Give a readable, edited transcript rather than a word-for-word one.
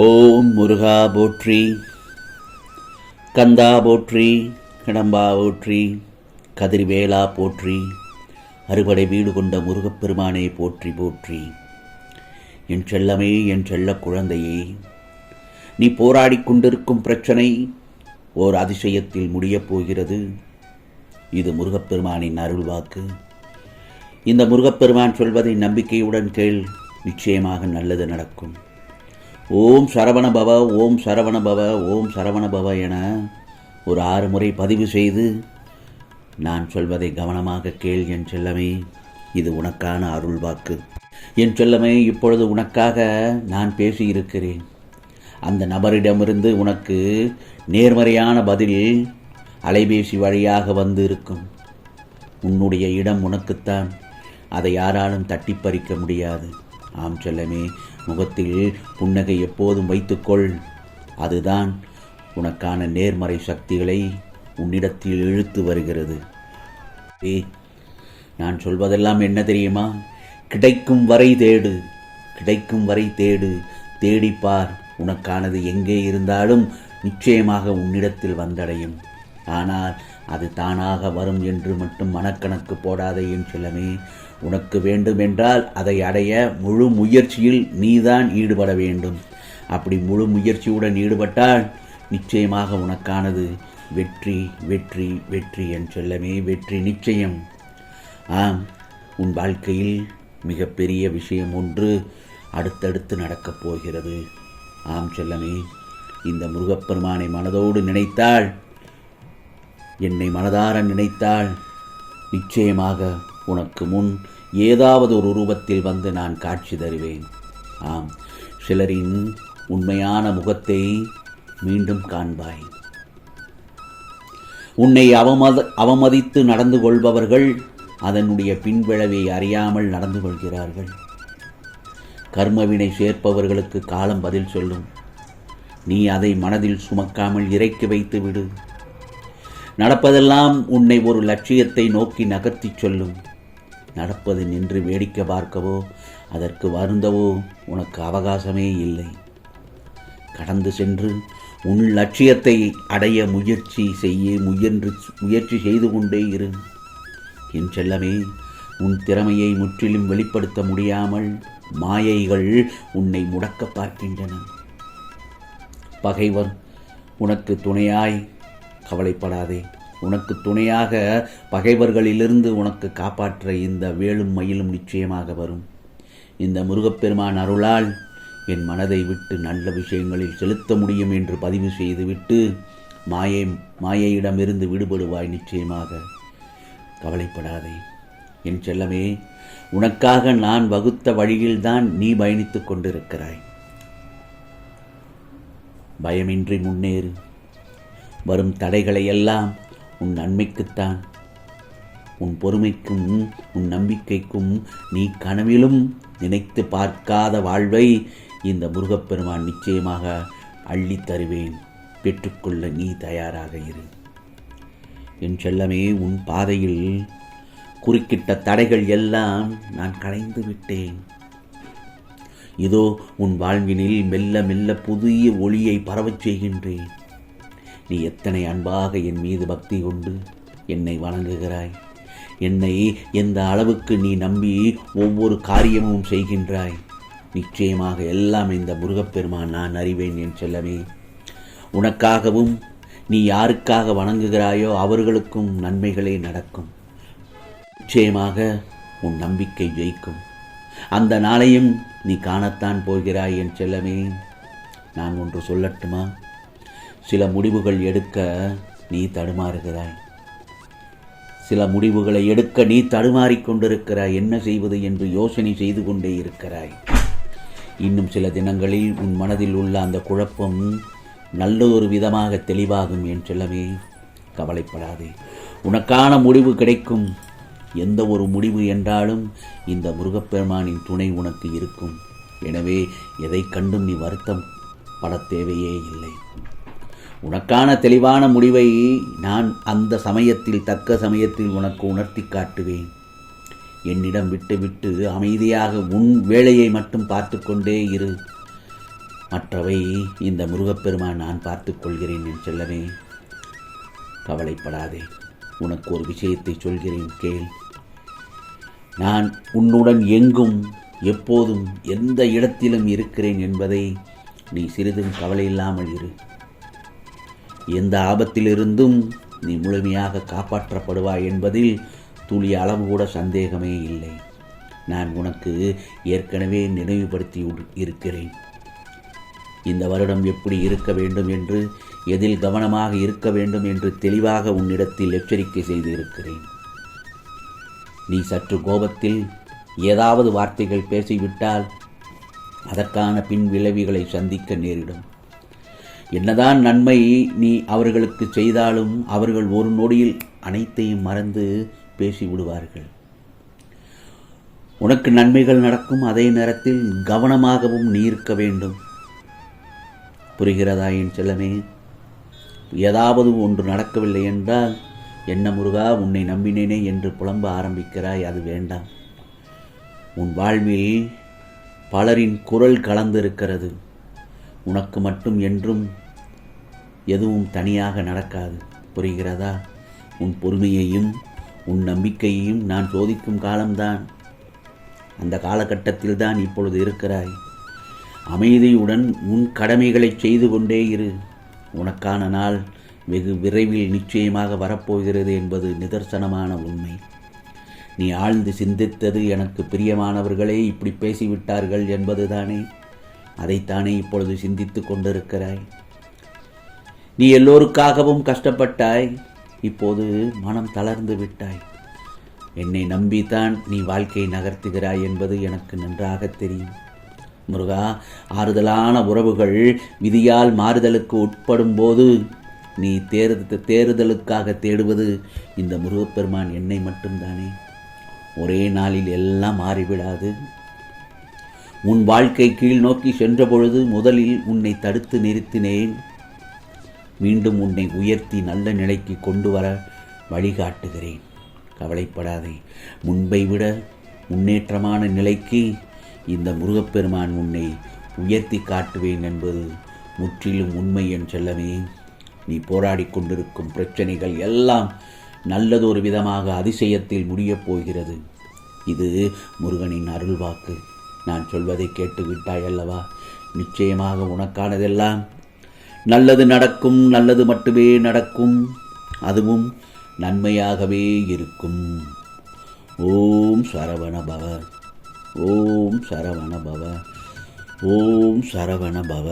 ஓம் முருகா போற்றி, கந்தா போற்றி, கடம்பா போற்றி, கதிர்வேலா போற்றி, அறுபடை வீடு கொண்ட முருகப்பெருமானே போற்றி போற்றி. என் செல்லமே, என் செல்ல குழந்தையே, நீ போராடி கொண்டிருக்கும் பிரச்சனை ஓர் அதிசயத்தில் முடியப் போகிறது. இது முருகப்பெருமானின் அருள்வாக்கு. இந்த முருகப்பெருமான் சொல்வதை நம்பிக்கையுடன் கேள், நிச்சயமாக நல்லது நடக்கும். ஓம் சரவணபவ, ஓம் சரவணபவ, ஓம் சரவணபவ என ஒரு 6 முறை பதிவு செய்து நான் சொல்வதை கவனமாக கேள் என் செல்லமே. இது உனக்கான அருள்வாக்கு. என் செல்லமே, இப்பொழுது உனக்காக நான் பேசியிருக்கிறேன். அந்த நபரிடமிருந்து உனக்கு நேர்மறையான பதில் அலைபேசி வழியாக வந்து இருக்கும். உன்னுடைய இடம் உனக்குத்தான். அதை யாராலும் தட்டி பறிக்க முடியாது. ஆம் செல்லமே, முகத்தில் புன்னகை எப்போதும் வைத்துக்கொள். அதுதான் உனக்கான நேர்மறை சக்திகளை உன்னிடத்தில் இழுத்து வருகிறது. நான் சொல்வதெல்லாம் என்ன தெரியுமா? கிடைக்கும் வரை தேடு, கிடைக்கும் வரை தேடு, தேடிப்பார். உனக்கானது எங்கே இருந்தாலும் நிச்சயமாக உன்னிடத்தில் வந்தடையும். ஆனால் அது தானாக வரும் என்று மட்டும் மனக்கணக்கு போடாதே என் செல்லமே. உனக்கு வேண்டுமென்றால் அதை அடைய முழு முயற்சியில் நீதான் ஈடுபட வேண்டும். அப்படி முழு முயற்சியுடன் ஈடுபட்டால் நிச்சயமாக உனக்கானது வெற்றி, வெற்றி, வெற்றி என் செல்லமே. வெற்றி நிச்சயம். ஆம், உன் வாழ்க்கையில் மிகப்பெரிய விஷயம் ஒன்று அடுத்தடுத்து நடக்கப் போகிறது. ஆம் செல்லமே, இந்த முருகப்பெருமானை மனதோடு நினைத்தால், என்னை மனதார நினைத்தால் நிச்சயமாக உனக்கு முன் ஏதாவது ஒரு உருவத்தில் வந்து நான் காட்சி தருவேன். ஆம், சிலரின் உண்மையான முகத்தை மீண்டும் காண்பாய். உன்னை அவமதித்து நடந்து கொள்பவர்கள் அதனுடைய பின்விளைவை அறியாமல் நடந்து கொள்கிறார்கள். கர்மவினை சேர்ப்பவர்களுக்கு காலம் பதில் சொல்லும். நீ அதை மனதில் சுமக்காமல் இறக்கி வைத்து விடு. நடப்பதெல்லாம் உன்னை ஒரு லட்சியத்தை நோக்கி நகர்த்தி சொல்லும். நடப்பது நின்று வேடிக்கை பார்க்கவோ அதற்கு வருந்தவோ உனக்கு அவகாசமே இல்லை. கடந்து சென்று உன் லட்சியத்தை அடைய முயற்சி செய்து கொண்டே இரு என் செல்லமே. உன் திறமையை முற்றிலும் வெளிப்படுத்த முடியாமல் மாயைகள் உன்னை முடக்க பார்க்கின்றன. பகைவர் உனக்கு துணையாய் கவலைப்படாதே. உனக்கு துணையாக பகைவர்களிலிருந்து உனக்கு காப்பாற்ற இந்த வேலும் மயிலும் நிச்சயமாக வரும். இந்த முருகப்பெருமான் அருளால் என் மனதை விட்டு நல்ல விஷயங்களில் செலுத்த முடியும் என்று பதிவு செய்துவிட்டு மாயையிடமிருந்து விடுபடுவாய் நிச்சயமாக. கவலைப்படாதே என் செல்லமே. உனக்காக நான் வகுத்த வழியில்தான் நீ பயணித்துக் கொண்டிருக்கிறாய். பயமின்றி முன்னேறு. வரும் தடைகளை எல்லாம் உன் நன்மைக்குத்தான். உன் பொறுமைக்கும் உன் நம்பிக்கைக்கும் நீ கனவிலும் நினைத்து பார்க்காத வாழ்வை இந்த முருகப்பெருமான் நிச்சயமாக அள்ளித் தருவேன். பெற்றுக்கொள்ள நீ தயாராக இரு என் செல்லமே. உன் பாதையில் குறுக்கிட்ட தடைகள் எல்லாம் நான் களைந்து விட்டேன். இதோ உன் வாழ்வினில் மெல்ல மெல்ல புதிய ஒளியை பரவச் செய்கின்றேன். நீ எத்தனை அன்பாக என் மீது பக்தி கொண்டு என்னை வணங்குகிறாய். என்னை எந்த அளவுக்கு நீ நம்பி ஒவ்வொரு காரியமும் செய்கின்றாய். நிச்சயமாக எல்லாம் இந்த முருகப்பெருமான் நான் அறிவேன் என் செல்லமே. உனக்காகவும் நீ யாருக்காக வணங்குகிறாயோ அவர்களுக்கும் நன்மைகளே நடக்கும். நிச்சயமாக உன் நம்பிக்கை ஜெயிக்கும். அந்த நாளையும் நீ காணத்தான் போகிறாய் என் செல்லமே. நான் ஒன்று சொல்லட்டுமா? சில முடிவுகள் எடுக்க நீ தடுமாறுகிறாய். சில முடிவுகளை எடுக்க நீ தடுமாறிக்கொண்டிருக்கிறாய். என்ன செய்வது என்று யோசனை செய்து கொண்டே இருக்கிறாய். இன்னும் சில தினங்களில் உன் மனதில் உள்ள அந்த குழப்பம் நல்ல ஒரு விதமாக தெளிவாகும் என் செல்லமே. கவலைப்படாதே, உனக்கான முடிவு கிடைக்கும். எந்த ஒரு முடிவு என்றாலும் இந்த முருகப்பெருமானின் துணை உனக்கு இருக்கும். எனவே எதை கண்டும் நீ வருத்தம் பட தேவையே இல்லை. உனக்கான தெளிவான முடிவை நான் அந்த சமயத்தில் தக்க சமயத்தில் உனக்கு உணர்த்தி காட்டுவேன். என்னிடம் விட்டு அமைதியாக உன் வேலையை மட்டும் பார்த்து கொண்டே இரு. மற்றவை இந்த முருகப்பெருமான் நான் பார்த்து கொள்கிறேன் என் செல்லமே. கவலைப்படாதே. உனக்கு ஒரு விஷயத்தை சொல்கிறேன் கேள். நான் உன்னுடன் எங்கும் எப்போதும் எந்த இடத்திலும் இருக்கிறேன் என்பதை நீ சிறிதும் கவலை இல்லாமல் இரு. எந்த ஆபத்திலிருந்தும் நீ முழுமையாக காப்பாற்றப்படுவாய் என்பதில் துளி அளவு கூட சந்தேகமே இல்லை. நான் உனக்கு ஏற்கனவே நினைவுபடுத்தி இருக்கிறேன். இந்த வருடம் எப்படி இருக்க வேண்டும் என்று, எதில் கவனமாக இருக்க வேண்டும் என்று தெளிவாக உன்னிடத்தில் எச்சரிக்கை செய்து இருக்கிறேன். நீ சற்று கோபத்தில் ஏதாவது வார்த்தைகள் பேசிவிட்டால் அதற்கான பின் விளைவுகளை சந்திக்க நேரிடும். என்னதான் நன்மை நீ அவர்களுக்கு செய்தாலும் அவர்கள் ஒரு நொடியில் அனைத்தையும் மறந்து பேசிவிடுவார்கள். உனக்கு நன்மைகள் நடக்கும் அதே நேரத்தில் கவனமாகவும் நீ இருக்க வேண்டும். புரிகிறதா என் செல்லமே? ஏதாவது ஒன்று நடக்கவில்லை என்றால், என்ன முருகா உன்னை நம்பினேனே என்று புலம்ப ஆரம்பிக்கிறாய். அது வேண்டாம். உன் வாழ்வில் பலரின் குரல் கலந்திருக்கிறது. உனக்கு மட்டும் என்றும் எதுவும் தனியாக நடக்காது. புரிகிறதா? உன் பொறுமையையும் உன் நம்பிக்கையையும் நான் சோதிக்கும் காலம்தான். அந்த காலகட்டத்தில் தான் இப்பொழுது இருக்கிறாய். அமைதியுடன் உன் கடமைகளை செய்து கொண்டே இரு. உனக்கான நாள் வெகு விரைவில் நிச்சயமாக வரப்போகிறது என்பது நிதர்சனமான உண்மை. நீ ஆழ்ந்து சிந்தித்தது எனக்கு பிரியமானவர்களே இப்படி பேசிவிட்டார்கள் என்பதுதானே. அதைத்தானே இப்பொழுது சிந்தித்து கொண்டிருக்கிறாய். நீ எல்லோருக்காகவும் கஷ்டப்பட்டாய். இப்போது மனம் தளர்ந்து விட்டாய். என்னை நம்பித்தான் நீ வாழ்க்கையை நகர்த்துகிறாய் என்பது எனக்கு நன்றாக தெரியும். முருகா, ஆறுதலான உறவுகள் விதியால் மாறுதலுக்கு உட்படும் போது நீ தேறுதலுக்காக தேடுவது இந்த முருகப்பெருமான் என்னை மட்டும்தானே. ஒரே நாளில் எல்லாம் மாறிவிடாது. உன் வாழ்க்கை கீழ் நோக்கி சென்ற பொழுது முதலில் உன்னை தடுத்து நிறுத்தினேன். மீண்டும் உன்னை உயர்த்தி நல்ல நிலைக்கு கொண்டு வர வழிகாட்டுகிறேன். கவலைப்படாதே. முன்பை விட முன்னேற்றமான நிலைக்கு இந்த முருகப்பெருமான் உன்னை உயர்த்தி காட்டுவேன் என்பது முற்றிலும் உண்மை என் செல்லமே. நீ போராடி கொண்டிருக்கும் பிரச்சனைகள் எல்லாம் நல்லதொரு விதமாக அதிசயத்தில் முடியப் போகிறது. இது முருகனின் அருள்வாக்கு. நான் சொல்வதை கேட்டுவிட்டாய் அல்லவா? நிச்சயமாக உனக்கானதெல்லாம் நல்லது நடக்கும். நல்லது மட்டுமே நடக்கும். அதுவும் நன்மையாகவே இருக்கும். ஓம் சரவண பவ. ஓம் சரவண பவ. ஓம் சரவண பவ.